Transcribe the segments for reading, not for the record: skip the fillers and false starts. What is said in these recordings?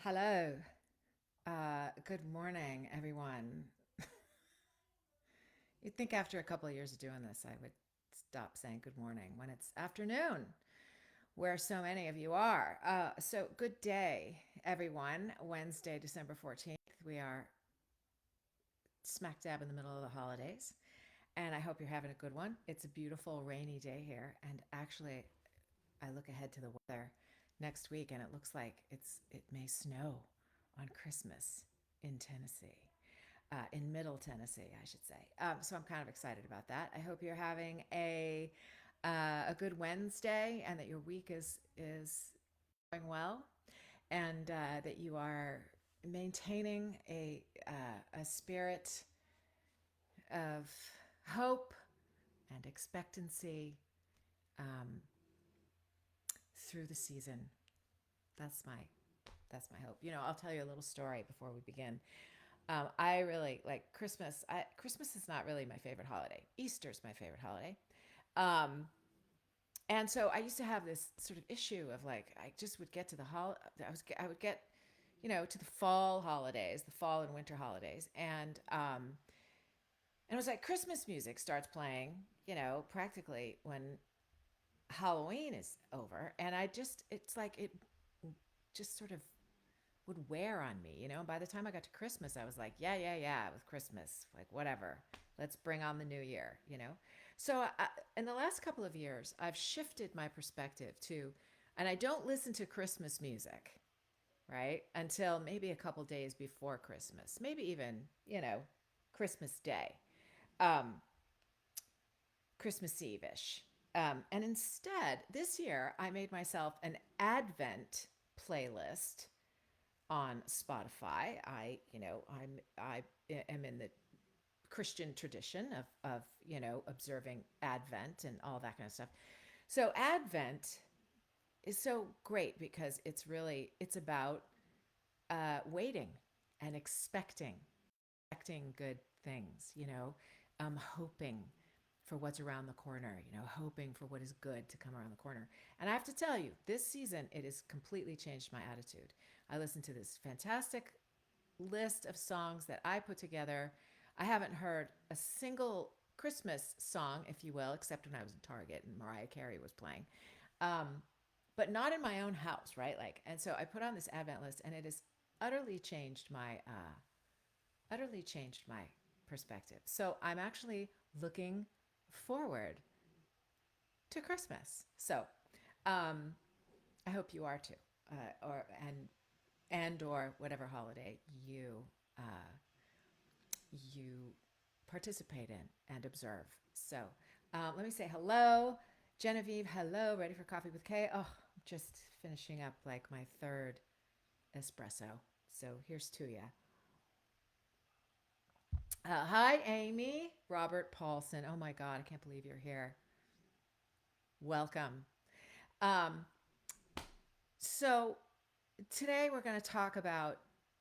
Hello. Good morning, everyone. You'd think after a couple of years of doing this, I would stop saying good morning when it's afternoon, where so many of you are. So, good day, everyone. Wednesday, December 14th. We are smack dab in the middle of the holidays, and I hope you're having a good one. It's a beautiful rainy day here, and actually, I look ahead to the weather next week, and it looks like it may snow on Christmas in Tennessee. In Middle Tennessee, I should say. So I'm kind of excited about that. I hope you're having a good Wednesday and that your week is going well, and that you are maintaining a spirit of hope and expectancy um, through the season. That's my that's my hope. I'll tell you a little story before we begin. I really like Christmas. Christmas is not really my favorite holiday. Easter's my favorite holiday. Um, and so I used to have this sort of issue of like I just would get to I would get, to the fall holidays, the fall and winter holidays, and it was like Christmas music starts playing, practically when Halloween is over, and it's like it just sort of would wear on me, And by the time I got to Christmas, I was like, yeah, yeah, yeah, with Christmas, like whatever. Let's bring on the new year. So in the last couple of years, I've shifted my perspective to, and I don't listen to Christmas music, right, until maybe a couple days before Christmas, maybe even, Christmas Day, um, Christmas Eve ish. And instead, this year, I made myself an Advent playlist on Spotify. I am in the Christian tradition of observing Advent and all that kind of stuff. So Advent is so great because it's about waiting and expecting good things. Hoping for what's around the corner, hoping for what is good to come around the corner. And I have to tell you, this season, it has completely changed my attitude. I listened to this fantastic list of songs that I put together. I haven't heard a single Christmas song, if you will, except when I was in Target and Mariah Carey was playing. Um, but not in my own house, right? And so I put on this Advent list, and it has utterly changed my perspective. So I'm actually looking forward to Christmas. So um, I hope you are too, or whatever holiday you participate in and observe. So let me say hello, Genevieve. Hello, ready for coffee with Kay? Oh, I'm just finishing up like my third espresso. So here's to you. Hi, Amy. Robert Paulson. Oh my God, I can't believe you're here. Welcome. Um, so today we're going to talk about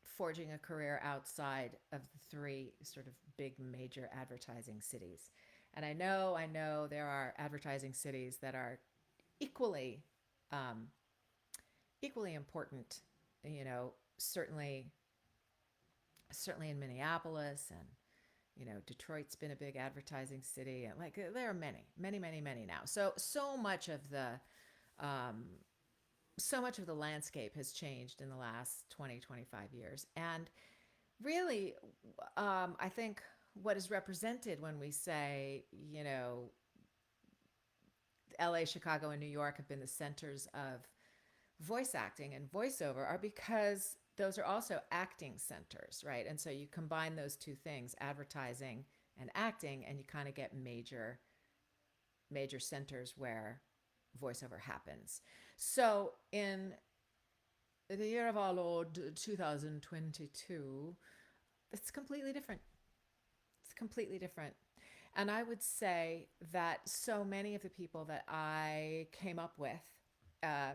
forging a career outside of the three sort of big major advertising cities. And I know there are advertising cities that are equally um, equally important. Certainly in Minneapolis, and Detroit's been a big advertising city, and like there are many now. So much of the landscape has changed in the last 20, 25 years. And really, I think what is represented when we say, LA, Chicago, and New York have been the centers of voice acting and voiceover are because those are also acting centers, right? And so you combine those two things, advertising and acting, and you kind of get major centers where voiceover happens. So in the year of our Lord 2022, it's completely different. It's completely different. And I would say that so many of the people uh,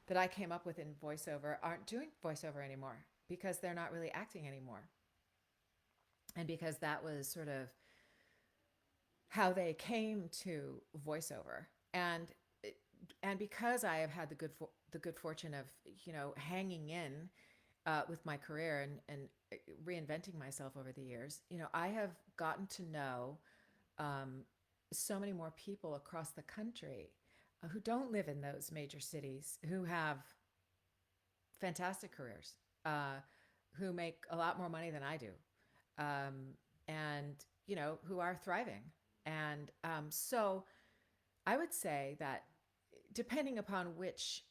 that I came up with in voiceover aren't doing voiceover anymore because they're not really acting anymore. And because that was sort of how they came to voiceover. And because I have had the good fortune of hanging in with my career and reinventing myself over the years, I have gotten to know um, so many more people across the country who don't live in those major cities, who have fantastic careers, uh, who make a lot more money than I do, um, and who are thriving. And so I would say that depending upon which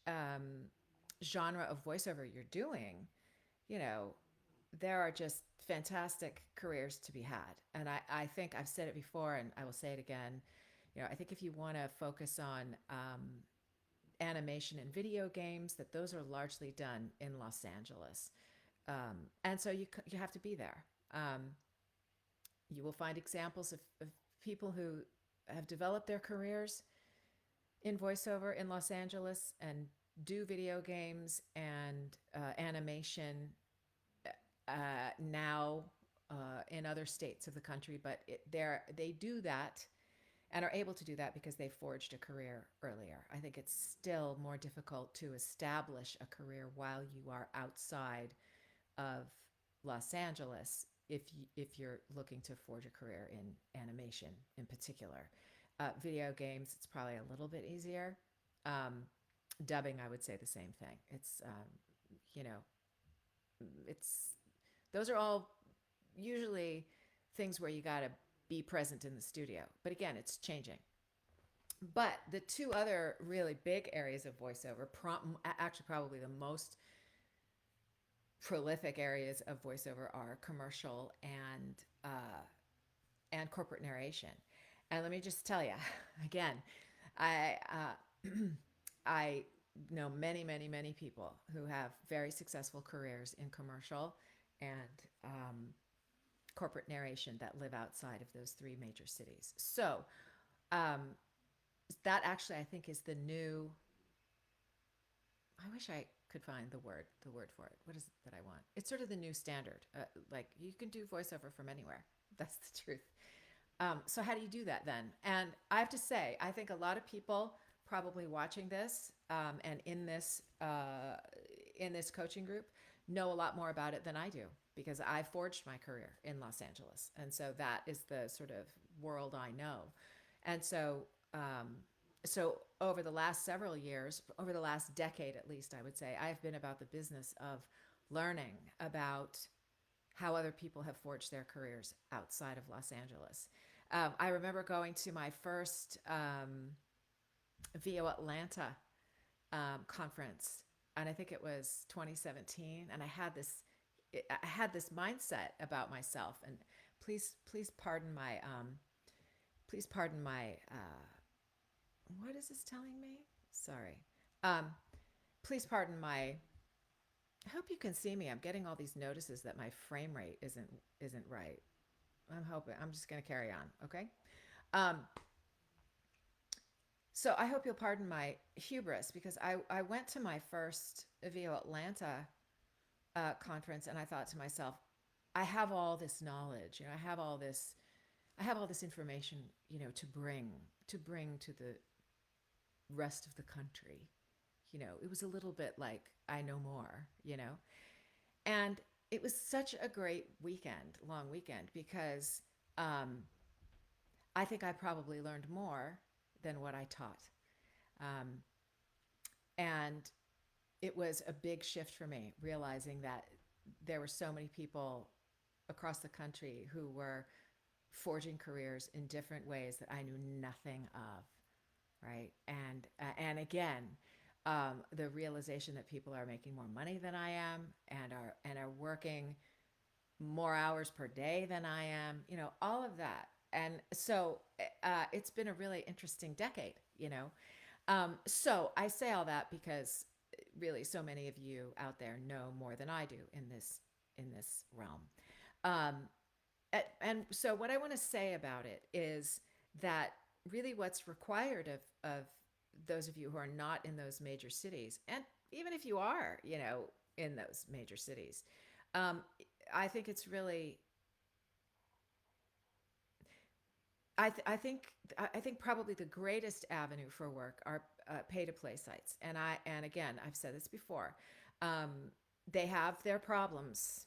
genre of voiceover you're doing, you know, there are just fantastic careers to be had. And I think I've said it before and I will say it again. I think if you want to focus on animation and video games, that those are largely done in Los Angeles. And so you have to be there. Um, you will find examples of people who have developed their careers in voiceover in Los Angeles and do video games and animation now in other states of the country, but they do that and are able to do that because they forged a career earlier. I think it's still more difficult to establish a career while you are outside of Los Angeles if you're looking to forge a career in animation in particular. Video games, it's probably a little bit easier. Um, Dubbing, I would say the same thing. You know, it's those are all usually things where you got to be present in the studio. But again, it's changing. But the two other really big areas of voiceover, actually probably the most prolific areas of voiceover, are commercial and corporate narration. And let me just tell you, again, I I know many, many, many people who have very successful careers in commercial and corporate narration that live outside of those three major cities. So um, that actually, I think, is the new. I wish I could find the word for it. What is it that I want? It's sort of the new standard. Like you can do voiceover from anywhere. That's the truth. So how do you do that then? And I have to say, I think a lot of people probably watching this and in this coaching group know a lot more about it than I do because I forged my career in Los Angeles, and so that is the sort of world I know. And so over the last several years, over the last decade at least, I would say, I've been about the business of learning about how other people have forged their careers outside of Los Angeles. I remember going to my first VO Atlanta conference, and I think it was 2017. And I had this mindset about myself. And please pardon my what is this telling me? Sorry. Um, Please pardon my. I hope you can see me. I'm getting all these notices that my frame rate isn't right. I'm hoping. I'm just going to carry on. Okay. Um, so I hope you'll pardon my hubris because I went to my first VO Atlanta conference and I thought to myself, I have all this knowledge. I have all this information. To bring to the rest of the country. It was a little bit like I know more. And it was such a great long weekend, because um, I think I probably learned more than what I taught. Um, and it was a big shift for me, realizing that there were so many people across the country who were forging careers in different ways that I knew nothing of, right? And again, the realization that people are making more money than I am and are working more hours per day than I am, all of that. And so it's been a really interesting decade. So I say all that because really so many of you out there know more than I do in this realm. Um, and so what I want to say about it is that really what's required of those of you who are not in those major cities, and even if you are, in those major cities, um, I think it's really, I think probably the greatest avenue for work are pay to play sites. And again, I've said this before. Um, They have their problems.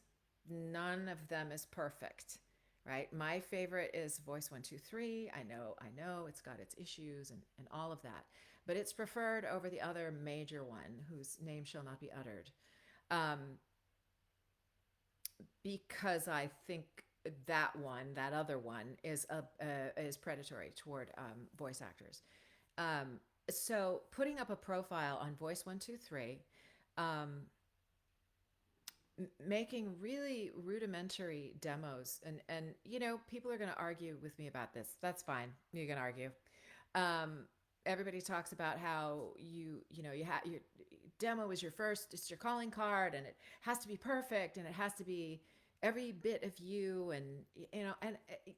None of them is perfect, right? My favorite is Voice 123. I know it's got its issues and all of that, but it's preferred over the other major one whose name shall not be uttered. Um, because I think that other one, is predatory toward voice actors. Um, so putting up a profile on Voice 123, um, making really rudimentary demos, and people are going to argue with me about this. That's fine. You can argue. Um, Everybody talks about how you have your demo is your first, it's your calling card, and it has to be perfect, and it has to be every bit of you, and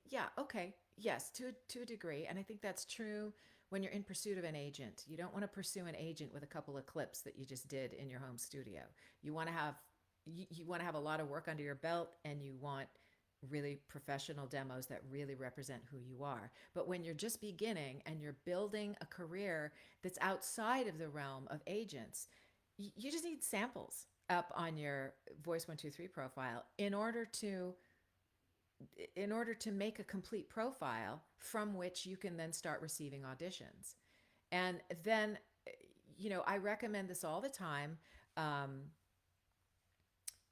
yeah, okay, yes, to a degree, and I think that's true when you're in pursuit of an agent. You don't want to pursue an agent with a couple of clips that you just did in your home studio. You want to have you want to have a lot of work under your belt, and you want really professional demos that really represent who you are. But when you're just beginning and you're building a career that's outside of the realm of agents, you just need samples up on your Voice 123 profile in order to make a complete profile from which you can then start receiving auditions. And then I recommend this all the time. Um,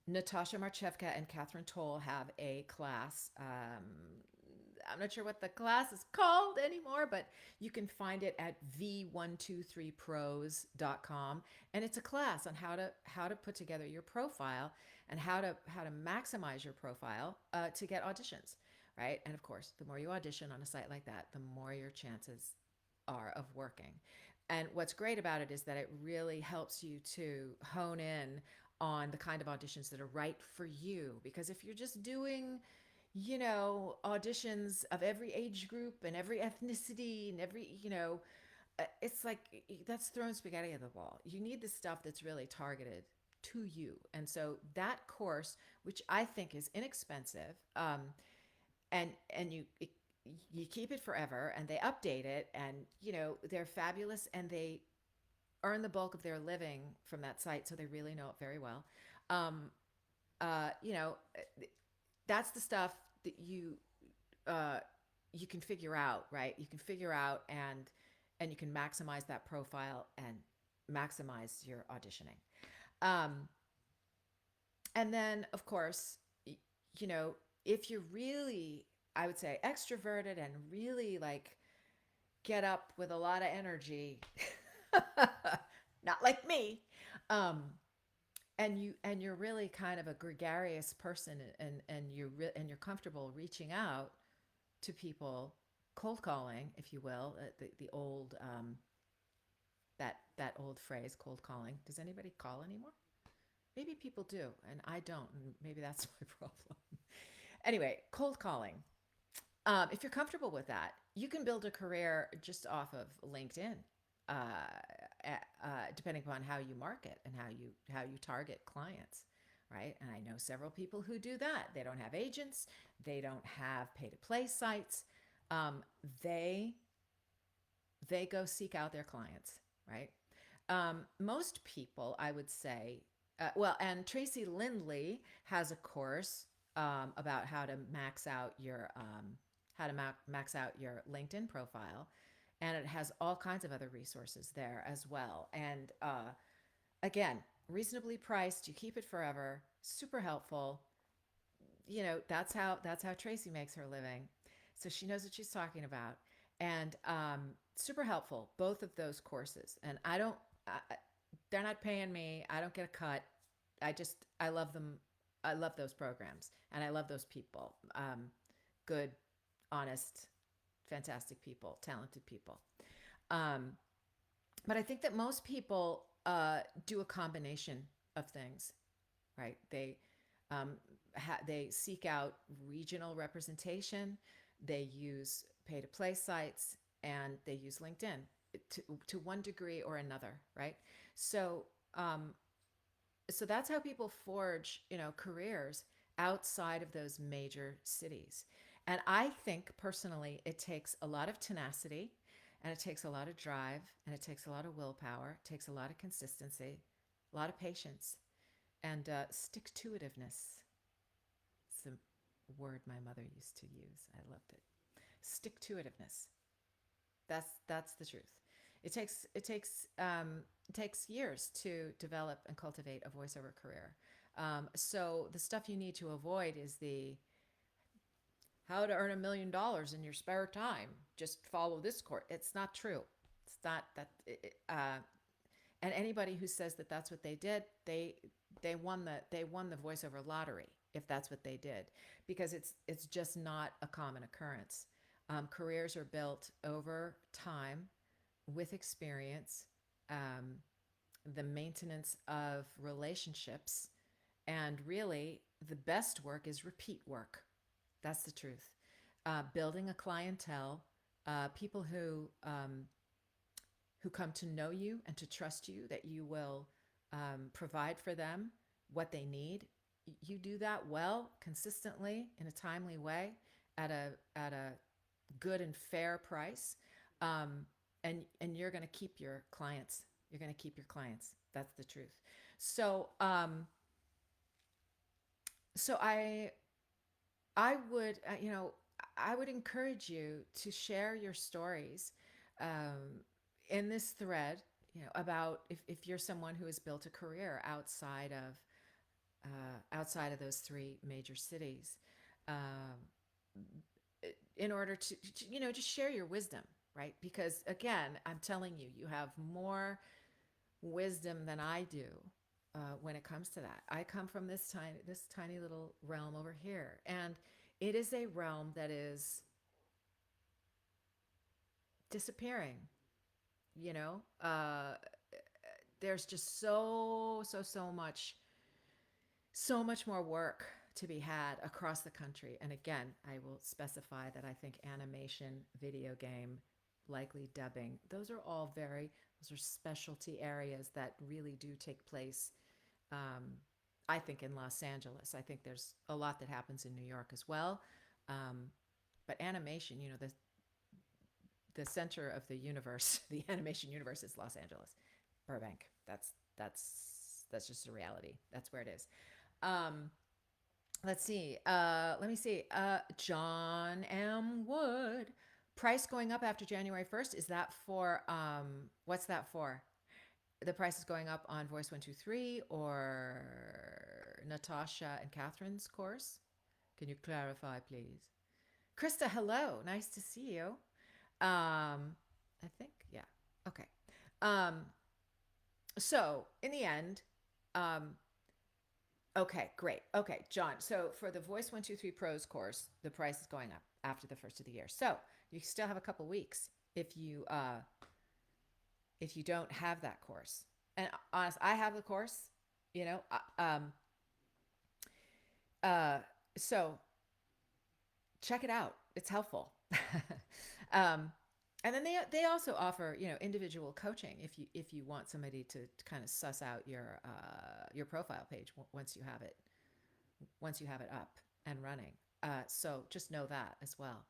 Natasha Marchevka and Catherine Toll have a class. I'm not sure what the class is called anymore, but you can find it at v123pros.com, and it's a class on how to put together your profile and how to maximize your profile to get auditions, right? And of course, the more you audition on a site like that, the more your chances are of working. And what's great about it is that it really helps you to hone in on the kind of auditions that are right for you. Because if you're just doing, auditions of every age group and every ethnicity and every, it's like that's throwing spaghetti at the wall. You need the stuff that's really targeted to you. And so that course, which I think is inexpensive, and you keep it forever, and they update it, and they're fabulous, and they earn the bulk of their living from that site, so they really know it very well. Um, uh, you know, that's the stuff that uh, you can figure out, right? You can figure out, and you can maximize that profile and maximize your auditioning. Um, and then, of course, you know, if you're really, I would say, extroverted and really like get up with a lot of energy, not like me, um, and you're really kind of a gregarious person, and you're comfortable reaching out to people, cold calling, if you will, the old that old phrase, cold calling. Does anybody call anymore? Maybe people do, and I don't, and maybe that's my problem. Anyway, cold calling. If you're comfortable with that, you can build a career just off of LinkedIn, uh, depending upon how you market and how you target clients, right? And I know several people who do that. They don't have agents. They don't have pay to play sites. Um, they they go seek out their clients, right? Most people, I would say, well, and Tracy Lindley has a course about how to max out your LinkedIn profile, and it has all kinds of other resources there as well. And again, reasonably priced. You keep it forever. Super helpful. That's how Tracy makes her living, so she knows what she's talking about, and super helpful. Both of those courses, and I don't. They're not paying me. I don't get a cut. I love them. I love those programs, and I love those people. Good, honest, fantastic people, talented people. Um, but I think that most people do a combination of things, right? They seek out regional representation. They use pay to play sites, and they use LinkedIn to one degree or another, right? So um, so that's how people forge, careers outside of those major cities. And I think personally, it takes a lot of tenacity, and it takes a lot of drive, and it takes a lot of willpower, it takes a lot of consistency, a lot of patience, And stick to itiveness. It's a word my mother used to use. I loved it. Stick to itiveness. That's the truth. It takes years to develop and cultivate a voiceover career. So the stuff you need to avoid is the how to earn $1 million in your spare time. Just follow this course. It's not true. It's not that. And anybody who says that that's what they did, they won the voiceover lottery if that's what they did, because it's just not a common occurrence. Careers are built over time with experience, um, the maintenance of relationships, and really the best work is repeat work. That's the truth. Building a clientele, people who come to know you and to trust you, that you will provide for them what they need. You do that well, consistently, in a timely way, at a good and fair price, um, and you're going to keep your clients. You're going to keep your clients. That's the truth. So so I would I would encourage you to share your stories um, in this thread. About if you're someone who has built a career outside of those three major cities, um, in order to just share your wisdom, right? Because again, I'm telling you, you have more wisdom than I do when it comes to that. I come from this tiny little realm over here, and it is a realm that is disappearing. You know, there's just so much more work to be had across the country. And again, I will specify that I think animation, video game, likely dubbing, those are specialty areas that really do take place. Um, I think in Los Angeles. I think there's a lot that happens in New York as well. Um, but animation, the center of the universe, the animation universe, is Los Angeles, Burbank. That's just a reality. That's where it is. Um, let's see. Let me see. John M. Wood. Price going up after January 1st. Is that for what's that for? The price is going up on Voice 123 or Natasha and Catherine's course? Can you clarify, please? Krista, hello. Nice to see you. I think, yeah. Okay. Um, so in the end, um, okay, great. Okay, John. So for the Voice 123 Pros course, the price is going up after the first of the year. So you still have a couple weeks if you don't have that course. And honest, I have the course. You know, uh, so check it out. It's helpful. um, and then they also offer individual coaching if you want somebody to kind of suss out your profile page once you have it up and running. So just know that as well.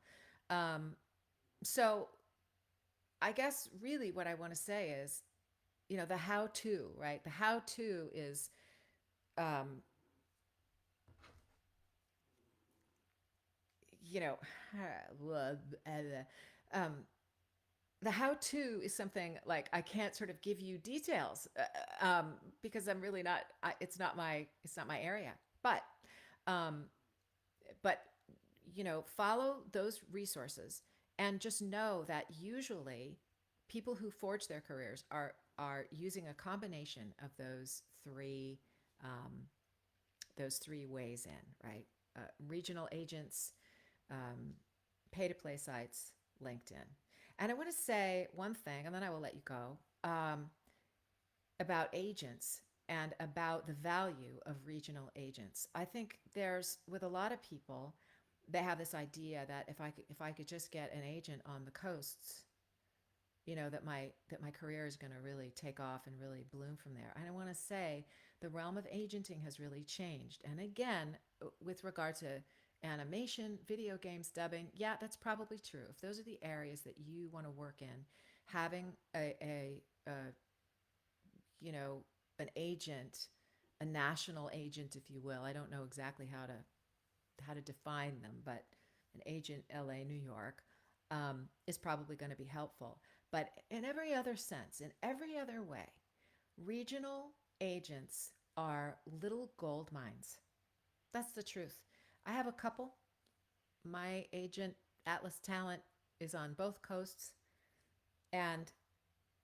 Um, so I guess really what I want to say is, the how to, right? The how to is, um, you know, um, the how to is something like I can't sort of give you details because I'm really not. It's not my area. Um, but follow those resources and just know that usually people who forge their careers are using a combination of um, those three ways in, right? Regional agents, um, pay to play sites, LinkedIn. And I want to say one thing, and then I will let you go, about agents and about the value of regional agents. I think with a lot of people, they have this idea that if I could just get an agent on the coasts, that my career is going to really take off and really bloom from there. And I want to say the realm of agenting has really changed. And again, with regard to animation, video games, dubbing, yeah, that's probably true. If those are the areas that you want to work in, having a an agent a national agent, if you will. I don't know exactly how to define them, but an agent LA, New York, is probably going to be helpful. But in every other sense, in every other way, regional agents are little gold mines. That's the truth. I have a couple. My agent, Atlas Talent, is on both coasts. And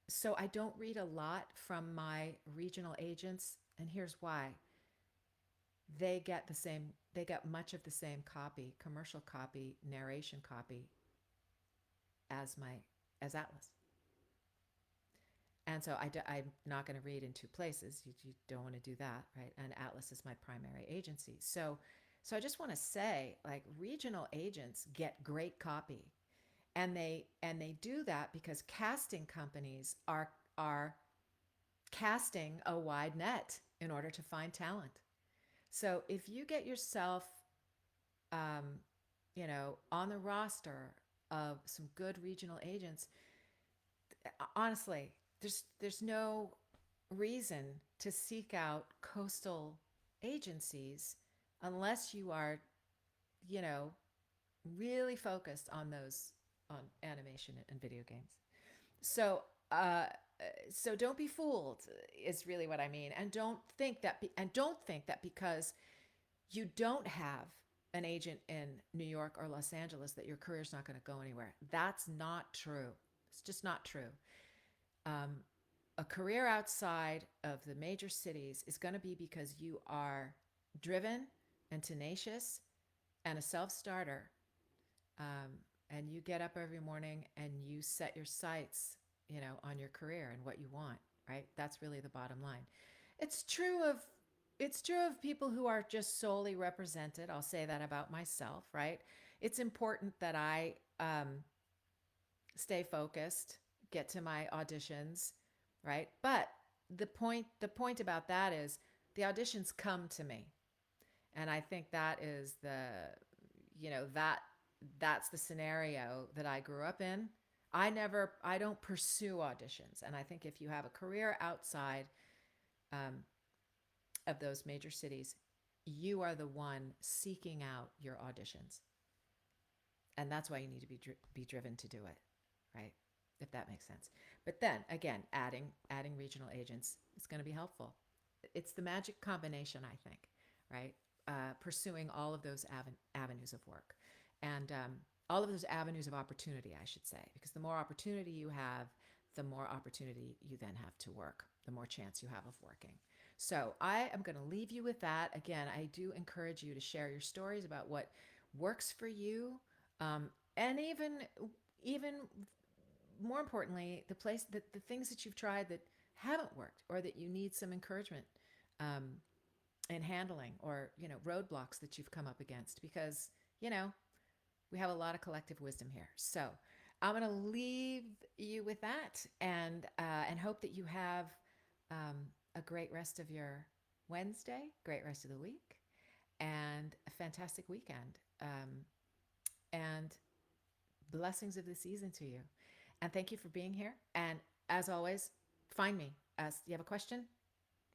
so I don't read a lot from my regional agents. And here's why: they get much of the same copy, commercial copy, narration copy as my as Atlas. And so I'm not going to read in two places. You don't want to do that, right? And Atlas is my primary agency. So I just want to say, like, regional agents get great copy, and they do that because casting companies are casting a wide net in order to find talent. So if you get yourself, um, on the roster of some good regional agents, honestly, there's no reason to seek out coastal agencies unless you are, you know, really focused on those on animation and video games. So uh, so don't be fooled is really what I mean, and don't think that because you don't have an agent in New York or Los Angeles that your career's not going to go anywhere. That's not true. It's just not true. Um, a career outside of the major cities is going to be because you are driven and tenacious and a self starter. And you get up every morning and you set your sights, on your career and what you want, right? That's really the bottom line. It's true of it's true of people who are just solely represented. I'll say that about myself, right? It's important that I stay focused, get to my auditions, right? But the point about that is the auditions come to me. And I think that is that's the scenario that I grew up in. I don't pursue auditions. And I think if you have a career outside um, of those major cities, you are the one seeking out your auditions. And that's why you need to be driven to do it, right? If that makes sense. But then again, adding regional agents is going to be helpful. It's the magic combination, I think, right? Pursuing all of those avenues of work, and all of those avenues of opportunity, I should say, because the more opportunity you have, the more opportunity you then have to work, the more chance you have of working. So I am going to leave you with that. Again, I do encourage you to share your stories about what works for you, and even more importantly, the things that you've tried that haven't worked or that you need some encouragement um, in handling, or roadblocks that you've come up against, because you know we have a lot of collective wisdom here. So I'm going to leave you with that, and hope that you have a great rest of your Wednesday, great rest of the week, and a fantastic weekend. And blessings of the season to you. And thank you for being here. And as always, find me. As you have a question,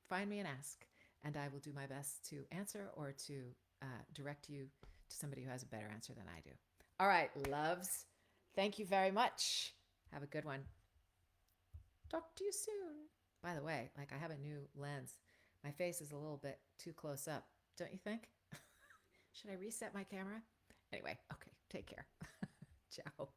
find me and ask. And I will do my best to answer, or to direct you to somebody who has a better answer than I do. All right, loves. Thank you very much. Have a good one. Talk to you soon. By the way, like, I have a new lens. My face is a little bit too close up, don't you think? Should I reset my camera? Anyway, okay, take care. Ciao.